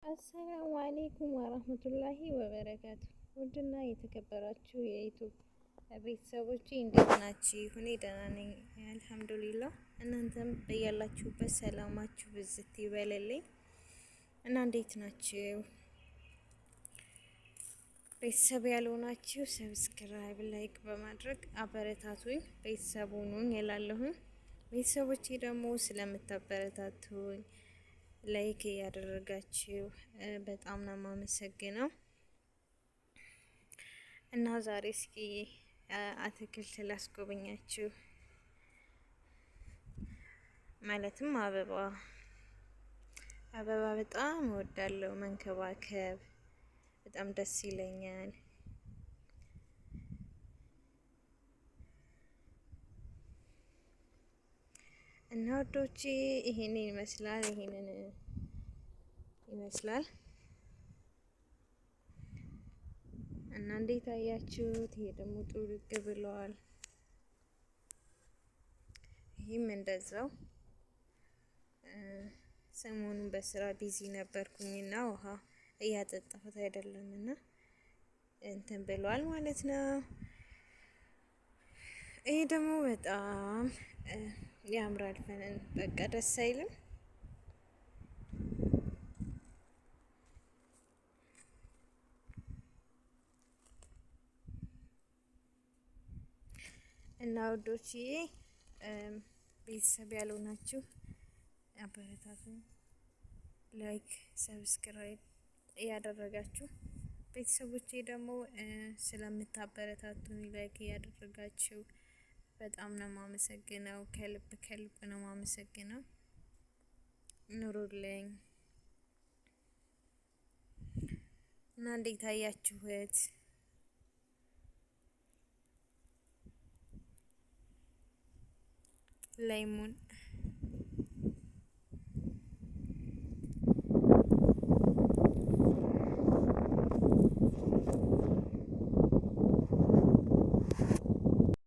አሰላሙ አሌይኩም ወረህመቱላሂ ወበረካቱ። ውድና የተከበራችሁ የዩቱብ ቤተሰቦች እንዴት ናችሁ? እኔ ደህና ነኝ አልሐምዱሊላህ። እናንተም በያላችሁበት ሰላማችሁ ብዝት ይበልልኝ እና እንዴት ናችሁ? ቤተሰብ ያልሆናችሁ ሰብስክራይብ፣ ላይክ በማድረግ አበረታቱኝ። ቤተሰብ ሁኑኝ እላለሁኝ። ቤተሰቦቼ ደግሞ ስለምታበረታቱኝ ላይክ እያደረጋችሁ በጣም ነው የማመሰግነው። እና ዛሬ እስኪ አትክልት ላስጎበኛችሁ። ማለትም አበባ በጣም እወዳለሁ፣ መንከባከብ በጣም ደስ ይለኛል። እና ወዶቼ ይሄንን ይመስላል እና እንዴት አያችሁት? ይሄ ደግሞ ጥርግ ብለዋል። ይህም እንደዛው ሰሞኑን በስራ ቢዚ ነበርኩኝና ውሃ እያጠጣሁት አይደለምና እንትን ብሏል ማለት ነው። ይሄ ደግሞ በጣም ያምራል። ፈነን በቃ ደስ አይልም? እና ውዶችዬ ቤተሰብ ያልሆናችሁ አበረታቱ፣ ላይክ ሰብስክራይብ እያደረጋችሁ ቤተሰቦቼ ደግሞ ስለምታበረታቱኝ ላይክ እያደረጋችሁ በጣም ነው ማመሰግነው። ከልብ ነው ማመሰግነው። ኑሩልኝ እና እንዴት አያችሁት? ላይሙን